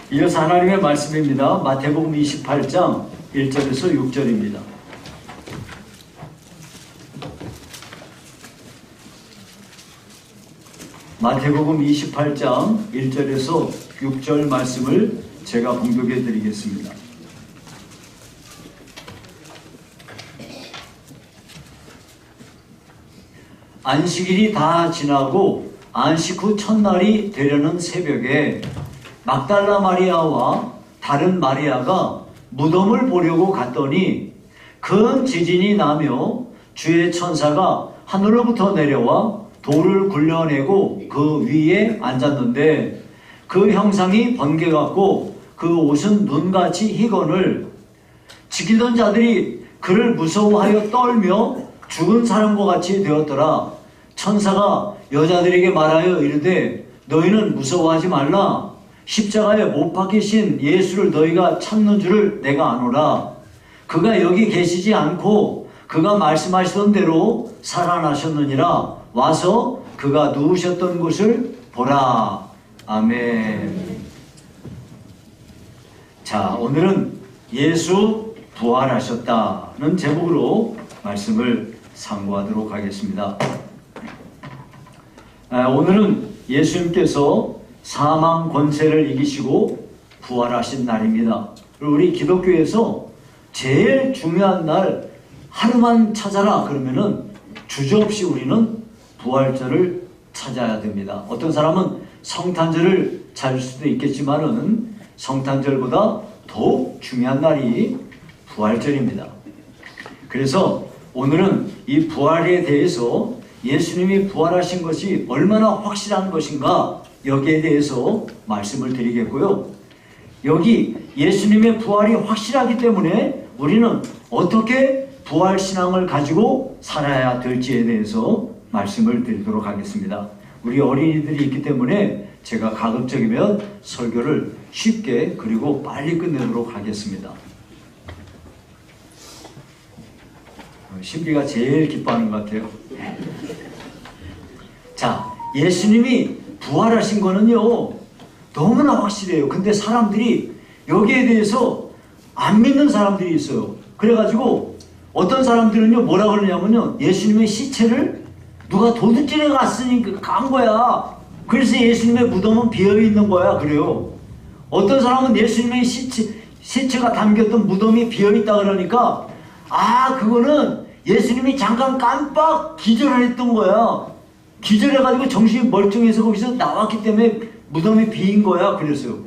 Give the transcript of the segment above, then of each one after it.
이어서 하나님의 말씀입니다. 마태복음 28장 1절에서 6절입니다. 마태복음 28장 1절에서 6절 말씀을 제가 봉독해 드리겠습니다. 안식일이 다 지나고 안식 후 첫날이 되려는 새벽에 막달라 마리아와 다른 마리아가 무덤을 보려고 갔더니 큰 지진이 나며 주의 천사가 하늘로부터 내려와 돌을 굴려내고 그 위에 앉았는데 그 형상이 번개 같고 그 옷은 눈같이 희건을 지키던 자들이 그를 무서워하여 떨며 죽은 사람과 같이 되었더라. 천사가 여자들에게 말하여 이르되 너희는 무서워하지 말라. 십자가에 못 박히신 예수를 너희가 찾는 줄을 내가 아노라. 그가 여기 계시지 않고 그가 말씀하시던 대로 살아나셨느니라. 와서 그가 누우셨던 곳을 보라. 아멘. 자, 오늘은 예수 부활하셨다는 제목으로 말씀을 상고하도록 하겠습니다. 오늘은 예수님께서 사망 권세를 이기시고 부활하신 날입니다. 우리 기독교에서 제일 중요한 날 하루만 찾아라 그러면은 주저없이 우리는 부활절을 찾아야 됩니다. 어떤 사람은 성탄절을 찾을 수도 있겠지만은 성탄절보다 더욱 중요한 날이 부활절입니다. 그래서 오늘은 이 부활에 대해서 예수님이 부활하신 것이 얼마나 확실한 것인가 여기에 대해서 말씀을 드리겠고요. 여기 예수님의 부활이 확실하기 때문에 우리는 어떻게 부활신앙을 가지고 살아야 될지에 대해서 말씀을 드리도록 하겠습니다. 우리 어린이들이 있기 때문에 제가 가급적이면 설교를 쉽게 그리고 빨리 끝내도록 하겠습니다. 신비가 제일 기뻐하는 것 같아요. 자, 예수님이 부활하신 거는요 너무나 확실해요. 근데 사람들이 여기에 대해서 안 믿는 사람들이 있어요. 그래가지고 어떤 사람들은요 뭐라 그러냐면요 예수님의 시체를 누가 도둑질해 갔으니까 간 거야. 그래서 예수님의 무덤은 비어있는 거야 그래요. 어떤 사람은 예수님의 시체가 담겼던 무덤이 비어있다 그러니까 그거는 예수님이 잠깐 깜빡 기절을 했던 거야. 기절해가지고 정신이 멀쩡해서 거기서 나왔기 때문에 무덤이 비인 거야. 그랬어요.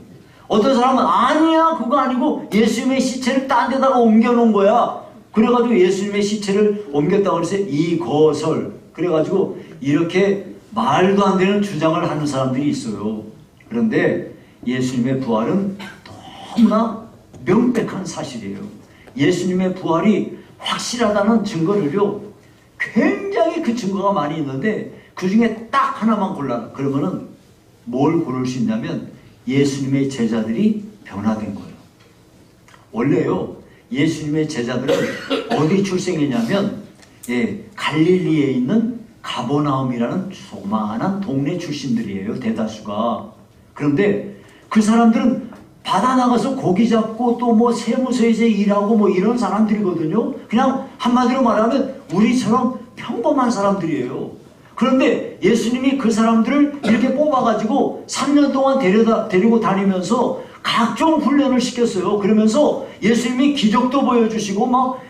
어떤 사람은 아니야 그거 아니고 예수님의 시체를 딴 데다가 옮겨놓은 거야. 그래가지고 예수님의 시체를 옮겼다고 그래서 이거설 그래가지고 이렇게 말도 안 되는 주장을 하는 사람들이 있어요. 그런데 예수님의 부활은 너무나 명백한 사실이에요. 예수님의 부활이 확실하다는 증거를요 굉장히 그 증거가 많이 있는데 그 중에 딱 하나만 골라 그러면은 뭘 고를 수 있냐면 예수님의 제자들이 변화된 거예요. 원래요 예수님의 제자들은 어디 출생이냐면 갈릴리에 있는 가버나움이라는 조그마한 동네 출신들이에요. 대다수가. 그런데 그 사람들은 바다 나가서 고기 잡고 또 뭐 세무서에서 일하고 뭐 이런 사람들이거든요. 그냥 한마디로 말하면 우리처럼 평범한 사람들이에요. 그런데 예수님이 그 사람들을 이렇게 뽑아가지고 3년 동안 데리고 다니면서 각종 훈련을 시켰어요. 그러면서 예수님이 기적도 보여주시고 막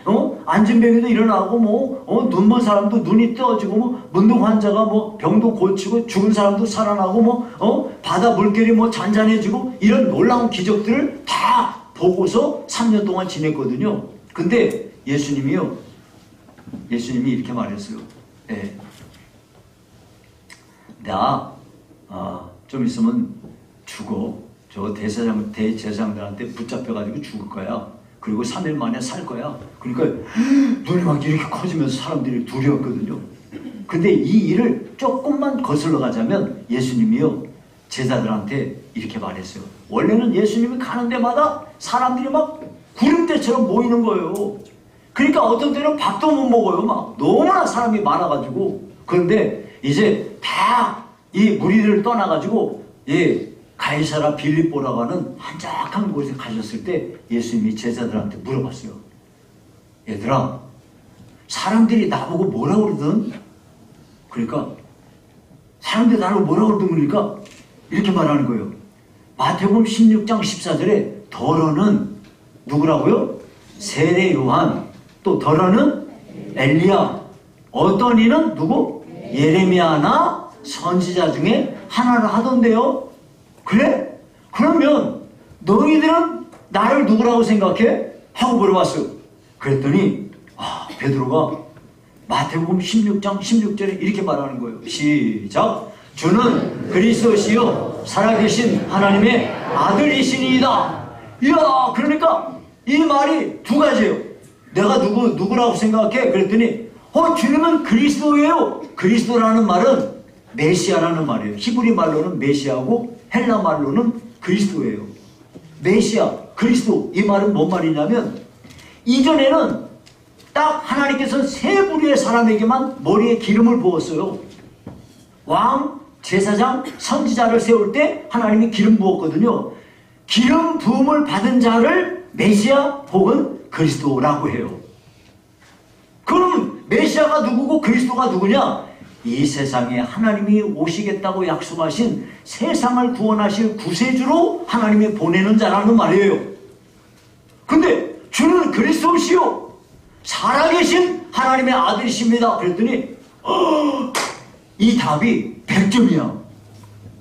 안진뱅이도 일어나고 눈먼 사람도 눈이 떠지고 문둥 환자가 병도 고치고 죽은 사람도 살아나고 바다 물결이 잔잔해지고 이런 놀라운 기적들을 다 보고서 3년 동안 지냈거든요. 근데 예수님이 이렇게 말했어요. 나 좀 있으면 죽어. 저 대제사장들한테 붙잡혀가지고 죽을 거야. 그리고 3일 만에 살 거야. 그러니까 눈이 막 이렇게 커지면서 사람들이 두려웠거든요. 근데 이 일을 조금만 거슬러 가자면 예수님이요 제자들한테 이렇게 말했어요. 원래는 예수님이 가는 데마다 사람들이 막 구름대처럼 모이는 거예요. 그러니까 어떤 때는 밥도 못 먹어요. 막 너무나 사람이 많아가지고. 그런데 이제 다 이 무리를 떠나가지고 가이사라 빌립보라고 하는 한적한 곳에 가셨을 때 예수님이 제자들한테 물어봤어요. 얘들아, 사람들이 나보고 뭐라고 그러든, 그러니까 사람들이 나를 뭐라고 그러든 그러니까 이렇게 말하는 거예요. 마태복음 16장 14절에 더러는 누구라고요? 세례 요한, 또 더러는 엘리야, 어떤 이는 누구? 예레미야나 선지자 중에 하나를 하던데요. 그래? 그러면 너희들은 나를 누구라고 생각해? 하고 물어봤어요. 그랬더니 베드로가 마태복음 16장 16절에 이렇게 말하는 거예요. 시작. 주는 그리스도시요 살아계신 하나님의 아들이시니이다. 이야, 그러니까 이 말이 두 가지예요. 내가 누구라고 생각해? 그랬더니 주님은 그리스도예요. 그리스도라는 말은 메시아라는 말이에요. 히브리 말로는 메시아고 헬라 말로는 그리스도예요. 메시아, 그리스도, 이 말은 뭔 말이냐면 이전에는 딱 하나님께서 세 부류의 사람에게만 머리에 기름을 부었어요. 왕, 제사장, 선지자를 세울 때 하나님이 기름 부었거든요. 기름 부음을 받은 자를 메시아 혹은 그리스도라고 해요. 그럼 메시아가 누구고 그리스도가 누구냐? 이 세상에 하나님이 오시겠다고 약속하신 세상을 구원하실 구세주로 하나님이 보내는 자라는 말이에요. 근데 주는 그리스도시요 살아계신 하나님의 아들이십니다. 그랬더니 이 답이 100점이야.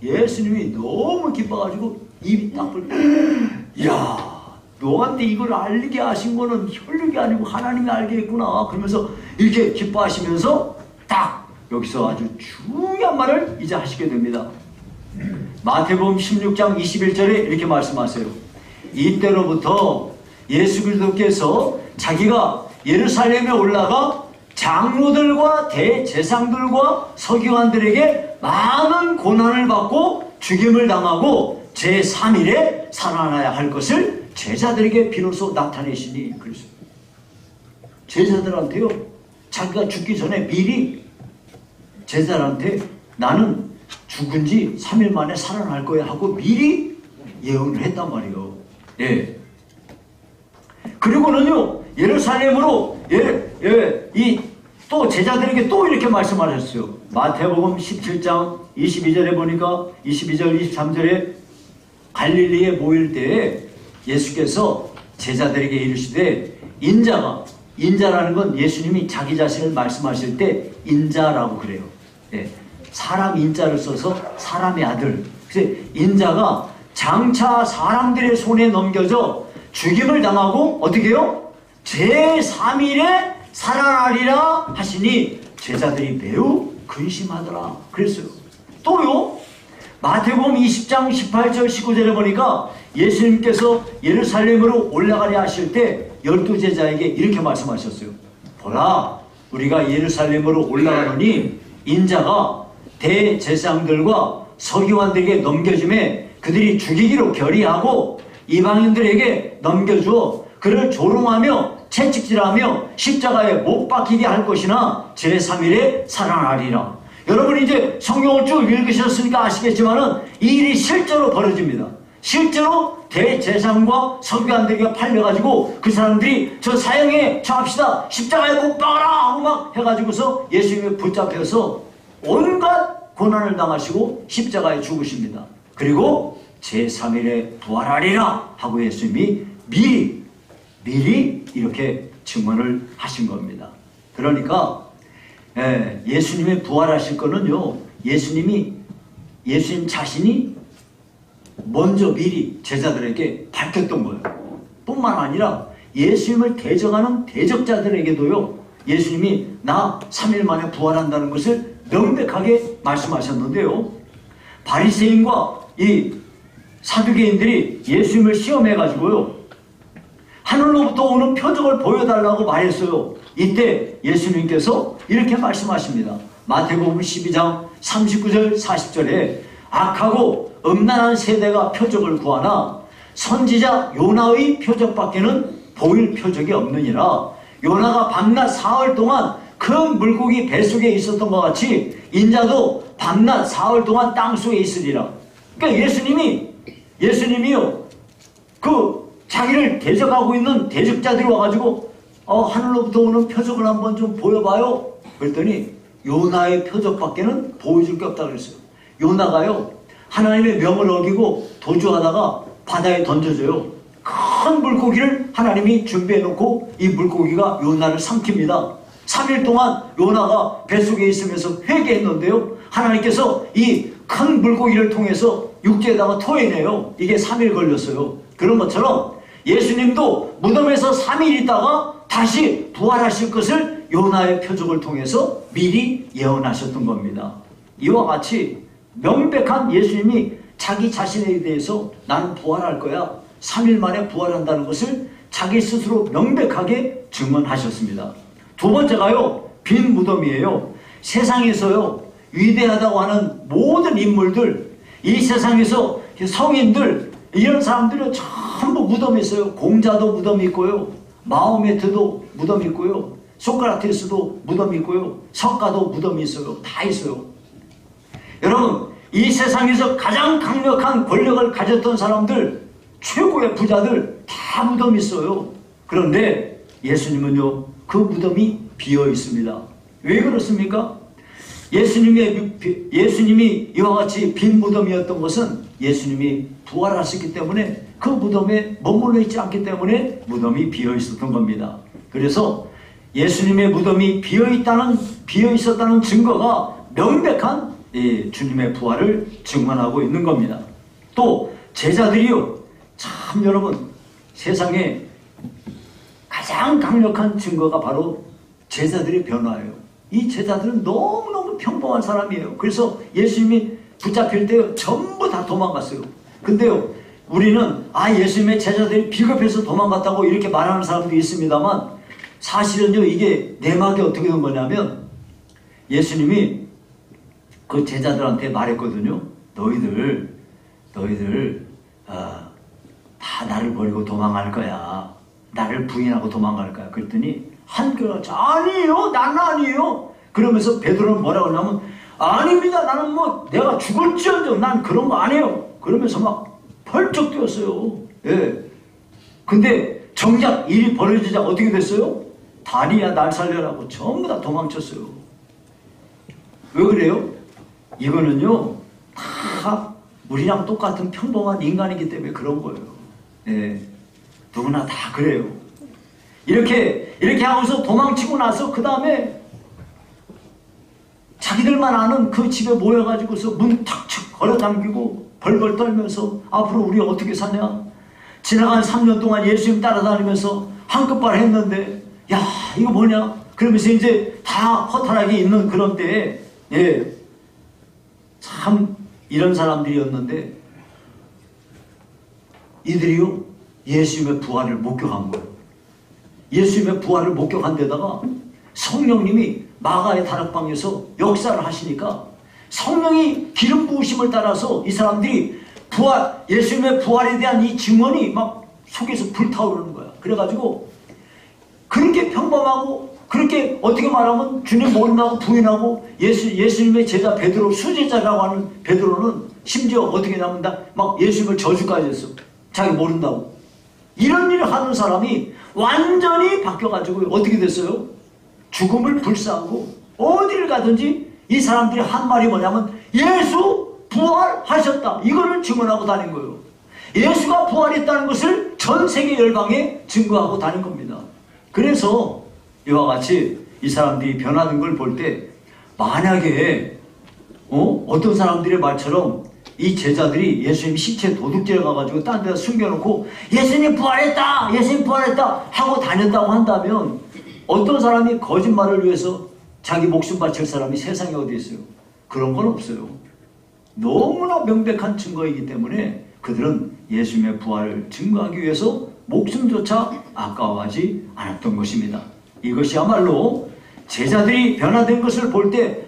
예수님이 너무 기뻐가지고 입이 딱 벌. 야, 너한테 이걸 알게 하신 거는 혈육이 아니고 하나님이 알게 했구나. 그러면서 이렇게 기뻐하시면서 딱 여기서 아주 중요한 말을 이제 하시게 됩니다. 마태복음 16장 21절에 이렇게 말씀하세요. 이때로부터 예수 그리스도께서 자기가 예루살렘에 올라가 장로들과 대제사장들과 서기관들에게 많은 고난을 받고 죽임을 당하고 제3일에 살아나야 할 것을 제자들에게 비로소 나타내시니. 그래서 제자들한테요, 자기가 죽기 전에 미리 제자들한테 나는 죽은 지 3일 만에 살아날 거야 하고 미리 예언을 했단 말이에요. 예. 그리고는요, 예루살렘으로 또 제자들에게 또 이렇게 말씀하셨어요. 마태복음 17장 22절에 보니까 22절 23절에 갈릴리에 모일 때에 예수께서 제자들에게 이르시되 인자라는 건 예수님이 자기 자신을 말씀하실 때 인자라고 그래요. 예. 사람 인자를 써서 사람의 아들. 그래서 인자가 장차 사람들의 손에 넘겨져 죽임을 당하고 어떻게 해요? 제3일에 살아나리라 하시니 제자들이 매우 근심하더라 그랬어요. 또요, 마태복음 20장 18절 19절에 보니까 예수님께서 예루살렘으로 올라가려 하실 때 12제자에게 이렇게 말씀하셨어요. 보라, 우리가 예루살렘으로 올라가노니 인자가 대제사장들과 서기관들에게 넘겨짐에 그들이 죽이기로 결의하고 이방인들에게 넘겨주어 그를 조롱하며 채찍질하며 십자가에 못 박히게 할 것이나 제3일에 살아나리라. 여러분 이제 성경을 쭉 읽으셨으니까 아시겠지만은 이 일이 실제로 벌어집니다. 실제로 대제사장과 서기관들에게 팔려가지고 그 사람들이 저 사형에 처합시다, 십자가에 못 박아라 하고 막 해가지고서 예수님이 붙잡혀서 온갖 고난을 당하시고 십자가에 죽으십니다. 그리고 제3일에 부활하리라 하고 예수님이 미리 이렇게 증언을 하신 겁니다. 그러니까 예수님이 부활하실 거는요, 예수님 자신이 먼저 미리 제자들에게 밝혔던 거예요. 뿐만 아니라 예수님을 대적하는 대적자들에게도요, 예수님이 나 3일 만에 부활한다는 것을 명백하게 말씀하셨는데요, 바리새인과 이 사두개인들이 예수님을 시험해가지고요, 하늘로부터 오는 표적을 보여달라고 말했어요. 이때 예수님께서 이렇게 말씀하십니다. 마태복음 12장 39절 40절에 악하고 음란한 세대가 표적을 구하나 선지자 요나의 표적밖에는 보일 표적이 없느니라. 요나가 밤낮 사흘 동안 큰 물고기 뱃속에 있었던 것 같이 인자도 밤낮 사흘 동안 땅속에 있으리라. 그러니까 예수님이 예수님이요, 그 자기를 대적하고 있는 대적자들이 와가지고 하늘로부터 오는 표적을 한번 좀 보여봐요. 그랬더니 요나의 표적밖에는 보여줄 게 없다고 그랬어요. 요나가요, 하나님의 명을 어기고 도주하다가 바다에 던져져요. 큰 물고기를 하나님이 준비해 놓고 이 물고기가 요나를 삼킵니다. 3일 동안 요나가 뱃속에 있으면서 회개했는데요, 하나님께서 이 큰 물고기를 통해서 육지에다가 토해내요. 이게 3일 걸렸어요. 그런 것처럼 예수님도 무덤에서 3일 있다가 다시 부활하실 것을 요나의 표적을 통해서 미리 예언하셨던 겁니다. 이와 같이 명백한 예수님이 자기 자신에 대해서 나는 부활할 거야, 3일 만에 부활한다는 것을 자기 스스로 명백하게 증언하셨습니다. 두 번째가요, 빈 무덤이에요. 세상에서요, 위대하다고 하는 모든 인물들, 이 세상에서 성인들, 이런 사람들은 전부 무덤이 있어요. 공자도 무덤이 있고요, 마호메트도 무덤이 있고요, 소크라테스도 무덤이 있고요, 석가도 무덤이 있어요. 다 있어요. 여러분, 이 세상에서 가장 강력한 권력을 가졌던 사람들, 최고의 부자들 다 무덤이 있어요. 그런데 예수님은요, 그 무덤이 비어 있습니다. 왜 그렇습니까? 예수님이 이와 같이 빈 무덤이었던 것은 예수님이 부활하셨기 때문에 그 무덤에 머물러 있지 않기 때문에 무덤이 비어 있었던 겁니다. 그래서 예수님의 무덤이 비어 있었다는 증거가 명백한 주님의 부활을 증언하고 있는 겁니다. 또 제자들이요, 참 여러분, 세상에 가장 강력한 증거가 바로 제자들의 변화예요. 이 제자들은 너무너무 평범한 사람이에요. 그래서 예수님이 붙잡힐 때 전부 다 도망갔어요. 근데요, 우리는 예수님의 제자들이 비겁해서 도망갔다고 이렇게 말하는 사람도 있습니다만, 사실은요, 이게 내막이 어떻게 된 거냐면, 예수님이 그 제자들한테 말했거든요. 너희들 다 나를 버리고 도망갈 거야. 나를 부인하고 도망갈 거야. 그랬더니 한결같이 아니에요, 나는 아니에요. 그러면서 베드로는 뭐라고 하냐면, 아닙니다, 나는 내가 죽을지언정 난 그런 거 안 해요. 그러면서 막 펄쩍 뛰었어요. 예. 근데 정작 일이 벌어지자 어떻게 됐어요? 다리야 날 살려라고 전부 다 도망쳤어요. 왜 그래요? 이거는요, 다 우리랑 똑같은 평범한 인간이기 때문에 그런 거예요. 예. 누구나 다 그래요. 이렇게 하고서 도망치고 나서 그 다음에 자기들만 아는 그 집에 모여가지고서 문 탁탁 걸어 잠기고 벌벌 떨면서 앞으로 우리 어떻게 사냐? 지나간 3년 동안 예수님 따라다니면서 한끗발 했는데, 야, 이거 뭐냐? 그러면서 이제 다 허탈하게 있는 그런 때에, 예, 참 이런 사람들이었는데, 이들이요, 예수님의 부활을 목격한 거예요. 예수님의 부활을 목격한 데다가 성령님이 마가의 다락방에서 역사를 하시니까 성령이 기름 부으심을 따라서 이 사람들이 예수님의 부활에 대한 이 증언이 막 속에서 불타오르는 거야. 그래가지고 그렇게 평범하고, 그렇게 어떻게 말하면 주님 모른다고 부인하고, 예수님의 제자 베드로, 수제자라고 하는 베드로는 심지어 어떻게 나온다? 막 예수님을 저주까지 했어. 자기 모른다고. 이런 일을 하는 사람이 완전히 바뀌어가지고 어떻게 됐어요? 죽음을 불사하고 어디를 가든지 이 사람들이 한 말이 뭐냐면 예수 부활하셨다, 이거를 증언하고 다닌 거예요. 예수가 부활했다는 것을 전 세계 열방에 증거하고 다닌 겁니다. 그래서 이와 같이 이 사람들이 변하는 걸 볼 때, 만약에 어떤 사람들의 말처럼 이 제자들이 예수님 시체 도둑질해 가가지고 딴 데다 숨겨놓고 예수님 부활했다, 예수님 부활했다 하고 다녔다고 한다면, 어떤 사람이 거짓말을 위해서 자기 목숨 바칠 사람이 세상에 어디 있어요? 그런 건 없어요. 너무나 명백한 증거이기 때문에 그들은 예수님의 부활을 증거하기 위해서 목숨조차 아까워하지 않았던 것입니다. 이것이야말로 제자들이 변화된 것을 볼 때,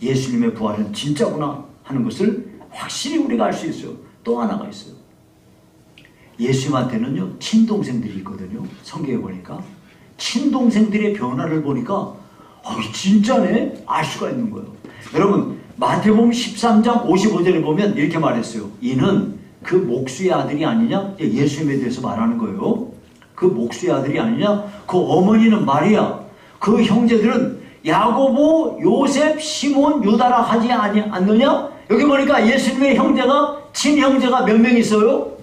예수님의 부활은 진짜구나 하는 것을 확실히 우리가 알 수 있어요. 또 하나가 있어요. 예수님한테는요, 친동생들이 있거든요. 성경에 보니까 친동생들의 변화를 보니까 진짜네, 알 수가 있는 거예요. 여러분, 마태복음 13장 55절에 보면 이렇게 말했어요. 이는 그 목수의 아들이 아니냐? 예수님에 대해서 말하는 거예요. 그 목수의 아들이 아니냐? 그 어머니는 마리아, 그 형제들은 야고보, 요셉, 시몬, 유다라 하지 않느냐? 여기 보니까 예수님의 형제가, 친형제가 몇 명 있어요?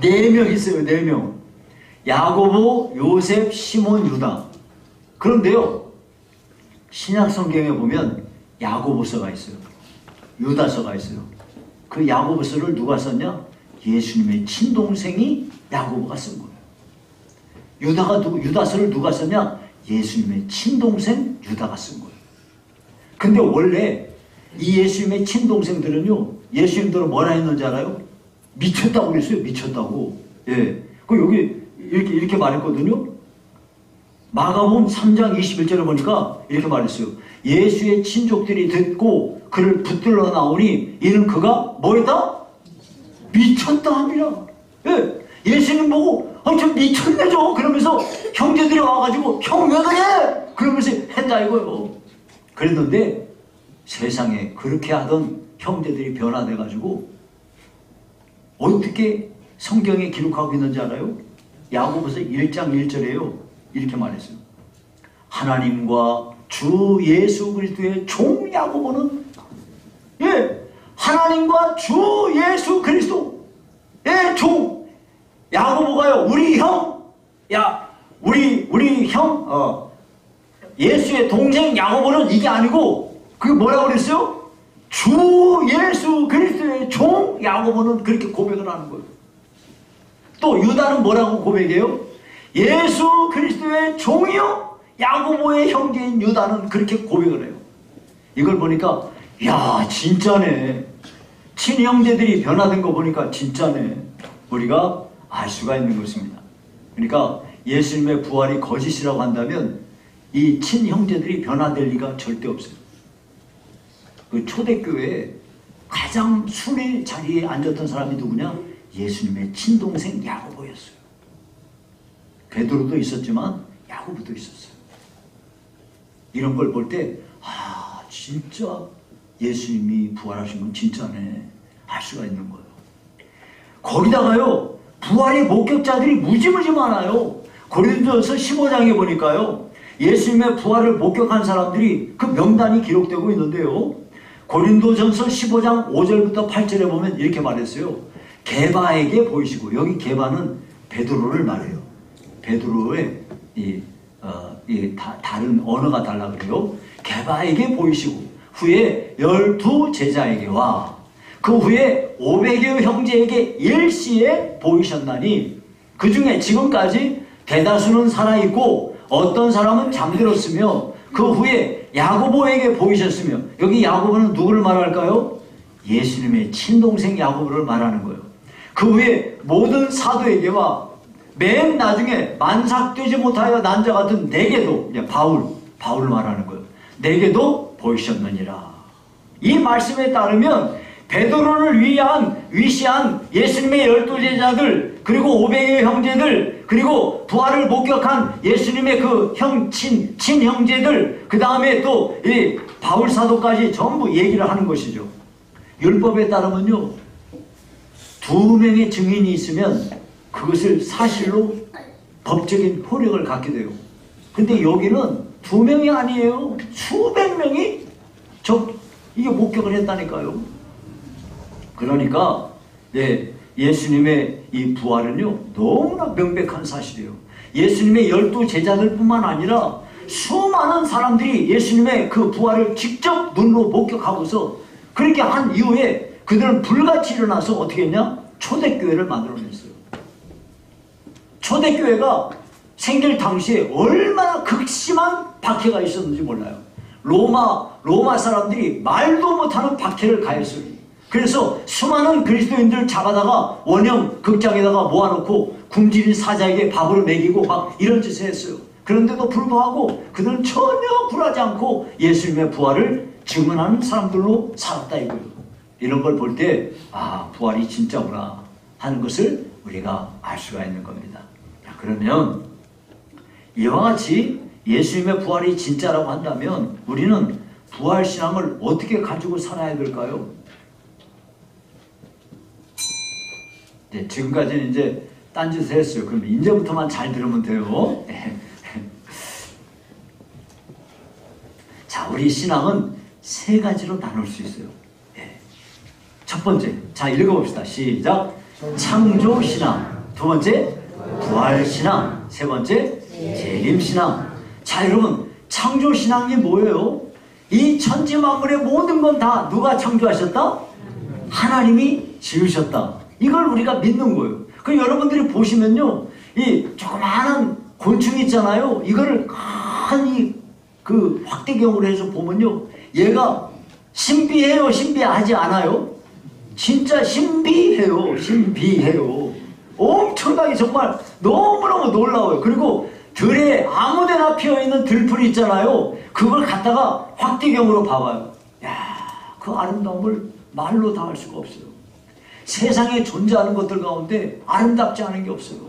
4명 있어요. 4명. 야고보, 요셉, 시몬, 유다. 그런데요, 신약 성경에 보면 야고보서가 있어요. 유다서가 있어요. 그 야고보서를 누가 썼냐? 예수님의 친동생이 야고보가 쓴 거예요. 유다서를 누가 썼냐? 예수님의 친동생 유다가 쓴 거예요. 근데 원래 이 예수님의 친동생들은요, 예수님들은 뭐라 했는지 알아요? 미쳤다고 그랬어요. 미쳤다고. 예. 그 여기 이렇게 말했거든요. 마가복음 3장 21절에 보니까 이렇게 말했어요. 예수의 친족들이 듣고 그를 붙들러 나오니 이는 그가 뭐였다? 미쳤다 함이라. 예. 예수님 보고 저 미쳤네 저 그러면서 형제들이 와가지고 형 왜 그래? 그러면서 했다 이거요. 그랬는데 세상에 그렇게 하던 형제들이 변화돼가지고 어떻게 성경에 기록하고 있는지 알아요? 야고보서 1장 1절에요. 이렇게 말했어요. 하나님과 주 예수 그리스도의 종 야고보는 하나님과 주 예수 그리스도의 종 야고보가요. 우리 형 우리 형 예수의 동생 야고보는 이게 아니고 그게 뭐라고 그랬어요? 주 예수 그리스도의 종 야고보는 그렇게 고백을 하는 거예요. 또 유다는 뭐라고 고백해요? 예수 그리스도의 종이요 야고보의 형제인 유다는 그렇게 고백을 해요. 이걸 보니까 야 진짜네. 친형제들이 변화된 거 보니까 진짜네. 우리가 알 수가 있는 것입니다. 그러니까 예수님의 부활이 거짓이라고 한다면 이 친형제들이 변화될 리가 절대 없어요. 그 초대교회에 가장 순회 자리에 앉았던 사람이 누구냐? 예수님의 친동생 야고보였어요. 베드로도 있었지만 야고보도 있었어요. 이런 걸 볼 때 진짜 예수님이 부활하신 건 진짜네 알 수가 있는 거예요. 거기다가요 부활의 목격자들이 무지무지 많아요. 고린도전서 15장에 보니까요 예수님의 부활을 목격한 사람들이 그 명단이 기록되고 있는데요. 고린도전서 15장 5절부터 8절에 보면 이렇게 말했어요. 게바에게 보이시고, 여기 게바는 베드로를 말해요. 베드로의 다른 언어가 달라 그래요. 게바에게 보이시고 후에 12 제자에게와 그 후에 500여 형제에게 일시에 보이셨나니 그 중에 지금까지 대다수는 살아있고 어떤 사람은 잠들었으며 그 후에 야고보에게 보이셨으며, 여기 야고보는 누구를 말할까요? 예수님의 친동생 야고보를 말하는 거예요. 그 후에 모든 사도에게와 맨 나중에 만삭되지 못하여 난 자 같은 내게도, 바울 말하는 거예요. 내게도 보이셨느니라. 이 말씀에 따르면 베드로를 위시한 예수님의 12제자들, 그리고 500의 형제들, 그리고 부활을 목격한 예수님의 그 친형제들, 그 다음에 또 이 바울 사도까지 전부 얘기를 하는 것이죠. 율법에 따르면요 2명의 증인이 있으면 그것을 사실로 법적인 효력을 갖게 돼요. 근데 여기는 2명이 아니에요. 수백 명이 이게 목격을 했다니까요. 그러니까 예수님의 이 부활은요 너무나 명백한 사실이에요. 예수님의 12제자들 뿐만 아니라 수많은 사람들이 예수님의 그 부활을 직접 눈으로 목격하고서 그렇게 한 이후에 그들은 불같이 일어나서 어떻게 했냐? 초대교회를 만들어냈어요. 초대교회가 생길 당시에 얼마나 극심한 박해가 있었는지 몰라요. 로마 사람들이 말도 못하는 박해를 가했어요. 그래서 수많은 그리스도인들 잡아다가 원형 극장에다가 모아놓고 굶주린 사자에게 밥을 먹이고 막 이런 짓을 했어요. 그런데도 불구하고 그들은 전혀 굴하지 않고 예수님의 부활을 증언하는 사람들로 살았다 이거예요. 이런 걸 볼 때 부활이 진짜구나 하는 것을 우리가 알 수가 있는 겁니다. 그러면 이와 같이 예수님의 부활이 진짜라고 한다면 우리는 부활신앙을 어떻게 가지고 살아야 될까요? 네, 지금까지는 이제 딴짓을 했어요. 그럼 이제부터만 잘 들으면 돼요. 자, 우리 신앙은 세 가지로 나눌 수 있어요. 첫 번째, 자 읽어봅시다. 시작. 창조신앙. 두 번째, 부활신앙. 세 번째, 재림신앙. 자, 여러분, 창조신앙이 뭐예요? 이 천지 만물의 모든 건 다 누가 창조하셨다? 하나님이 지으셨다. 이걸 우리가 믿는 거예요. 그 여러분들이 보시면요, 이 조그마한 곤충 있잖아요. 이거를 큰 그 확대경으로 해서 보면요, 얘가 신비해요, 신비하지 않아요? 진짜 신비해요, 신비해요. 엄청나게 정말 너무너무 놀라워요. 그리고 들에 아무데나 피어있는 들풀 있잖아요. 그걸 갖다가 확대경으로 봐봐요. 야, 그 아름다움을 말로 다 할 수가 없어요. 세상에 존재하는 것들 가운데 아름답지 않은 게 없어요.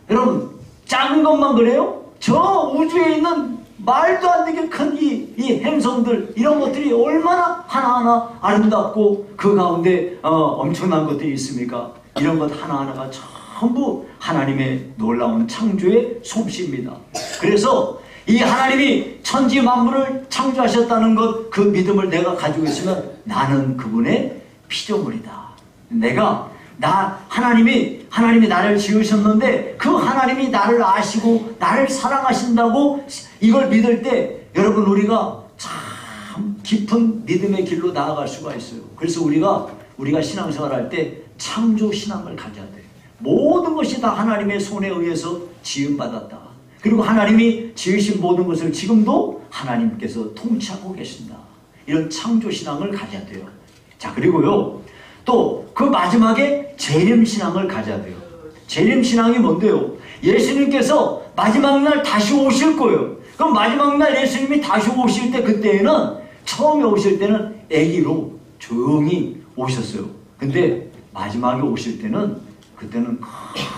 여러분, 작은 것만 그래요? 저 우주에 있는 말도 안 되게 큰 이 행성들, 이런 것들이 얼마나 하나하나 아름답고 그 가운데 엄청난 것들이 있습니까? 이런 것 하나하나가 전부 하나님의 놀라운 창조의 솜씨입니다. 그래서 이 하나님이 천지 만물을 창조하셨다는 것, 그 믿음을 내가 가지고 있으면 나는 그분의 피조물이다. 하나님이 나를 지으셨는데 그 하나님이 나를 아시고 나를 사랑하신다고 이걸 믿을 때 여러분, 우리가 참 깊은 믿음의 길로 나아갈 수가 있어요. 그래서 우리가 신앙생활 할 때 창조신앙을 가져야 돼요. 모든 것이 다 하나님의 손에 의해서 지음받았다. 그리고 하나님이 지으신 모든 것을 지금도 하나님께서 통치하고 계신다. 이런 창조신앙을 가져야 돼요. 자, 그리고요, 또 그 마지막에 재림신앙을 가져야 돼요. 재림신앙이 뭔데요? 예수님께서 마지막 날 다시 오실 거예요. 그럼 마지막 날 예수님이 다시 오실 때, 그때에는 처음에 오실 때는 아기로 조용히 오셨어요. 근데 마지막에 오실 때는, 그때는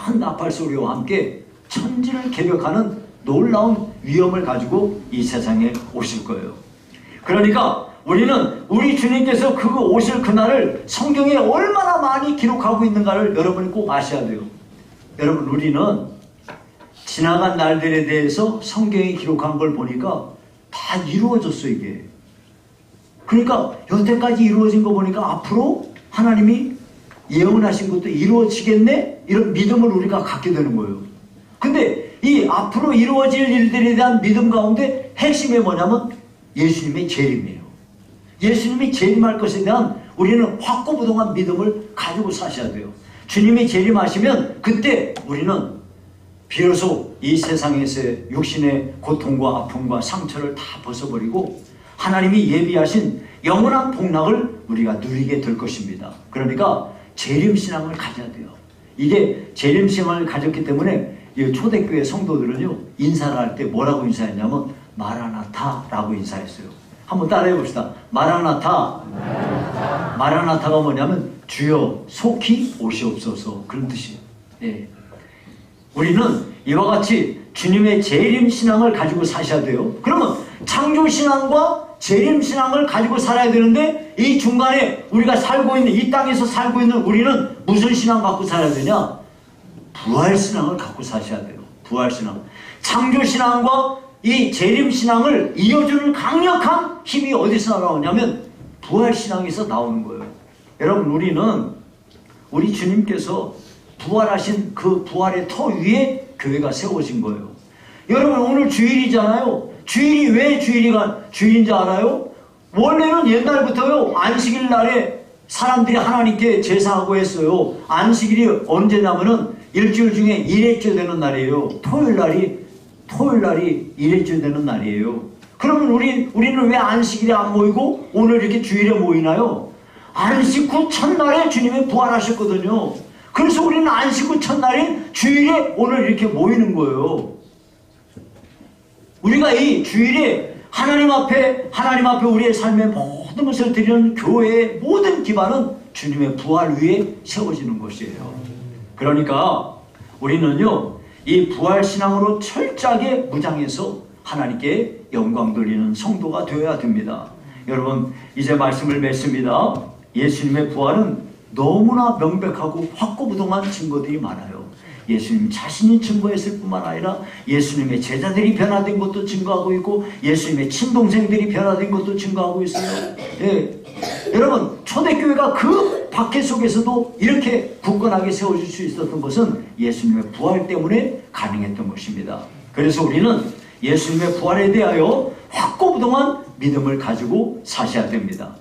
큰 나팔 소리와 함께 천지를 개벽하는 놀라운 위엄을 가지고 이 세상에 오실 거예요. 그러니까 우리는 우리 주님께서 그 오실 그날을 성경에 얼마나 많이 기록하고 있는가를 여러분이 꼭 아셔야 돼요. 여러분, 우리는 지나간 날들에 대해서 성경에 기록한 걸 보니까 다 이루어졌어, 이게. 그러니까 여태까지 이루어진 거 보니까 앞으로 하나님이 예언하신 것도 이루어지겠네? 이런 믿음을 우리가 갖게 되는 거예요. 근데 이 앞으로 이루어질 일들에 대한 믿음 가운데 핵심이 뭐냐면 예수님의 재림이에요. 예수님이 재림할 것에 대한 우리는 확고부동한 믿음을 가지고 사셔야 돼요. 주님이 재림하시면 그때 우리는 비로소 이 세상에서의 육신의 고통과 아픔과 상처를 다 벗어버리고 하나님이 예비하신 영원한 복락을 우리가 누리게 될 것입니다. 그러니까 재림신앙을 가져야 돼요. 이게 재림신앙을 가졌기 때문에 이 초대교회 성도들은요, 인사를 할 때 뭐라고 인사했냐면 마라나타라고 인사했어요. 한번 따라해 봅시다. 마라나타. 마라나타가 뭐냐면 주여 속히 오시옵소서, 그런 뜻이에요. 예. 우리는 이와 같이 주님의 재림신앙을 가지고 사셔야 돼요. 그러면 창조신앙과 재림신앙을 가지고 살아야 되는데 이 중간에 우리가 살고 있는, 이 땅에서 살고 있는 우리는 무슨 신앙 갖고 살아야 되냐? 부활신앙을 갖고 사셔야 돼요. 부활신앙. 창조신앙과 이 재림신앙을 이어주는 강력한 힘이 어디서 나오냐면 부활신앙에서 나오는 거예요. 여러분, 우리 주님께서 부활하신 그 부활의 터 위에 교회가 세워진 거예요. 여러분, 오늘 주일이잖아요. 주일이 왜 주일인지 알아요? 원래는 옛날부터요, 안식일 날에 사람들이 하나님께 제사하고 했어요. 안식일이 언제냐면은 일주일 중에 1회째 되는 날이에요. 토요일 날이 1회째 되는 날이에요. 그러면 우리는 왜 안식일에 안 모이고 오늘 이렇게 주일에 모이나요? 안식 후 첫날에 주님이 부활하셨거든요. 그래서 우리는 안식 후 첫날인 주일에 오늘 이렇게 모이는 거예요. 우리가 이 주일에 하나님 앞에 우리의 삶의 모든 것을 드리는 교회의 모든 기반은 주님의 부활 위에 세워지는 것이에요. 그러니까 우리는요, 이 부활신앙으로 철저하게 무장해서 하나님께 영광 돌리는 성도가 되어야 됩니다. 여러분, 이제 말씀을 맺습니다. 예수님의 부활은 너무나 명백하고 확고부동한 증거들이 많아요. 예수님 자신이 증거했을 뿐만 아니라 예수님의 제자들이 변화된 것도 증거하고 있고 예수님의 친동생들이 변화된 것도 증거하고 있어요. 예. 여러분, 초대교회가 그 박해 속에서도 이렇게 굳건하게 세워질 수 있었던 것은 예수님의 부활 때문에 가능했던 것입니다. 그래서 우리는 예수님의 부활에 대하여 확고부동한 믿음을 가지고 사셔야 됩니다.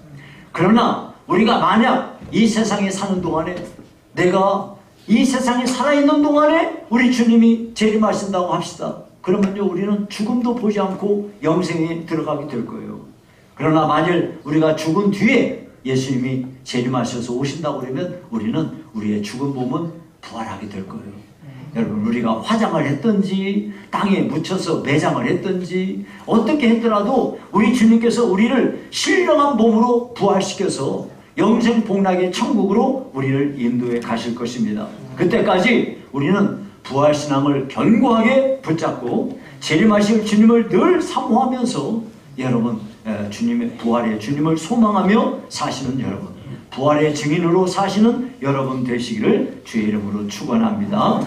그러나 우리가 만약 이 세상에 사는 동안에, 내가 이 세상에 살아있는 동안에 우리 주님이 재림하신다고 합시다. 그러면요, 우리는 죽음도 보지 않고 영생에 들어가게 될 거예요. 그러나 만일 우리가 죽은 뒤에 예수님이 재림하셔서 오신다고 그러면 우리는 우리의 죽은 몸은 부활하게 될 거예요. 여러분, 우리가 화장을 했든지 땅에 묻혀서 매장을 했든지 어떻게 했더라도 우리 주님께서 우리를 신령한 몸으로 부활시켜서 영생 복락의 천국으로 우리를 인도해 가실 것입니다. 그때까지 우리는 부활신앙을 견고하게 붙잡고 재림하실 주님을 늘 사모하면서 여러분, 주님의 부활의 주님을 소망하며 사시는 여러분, 부활의 증인으로 사시는 여러분 되시기를 주의 이름으로 축원합니다.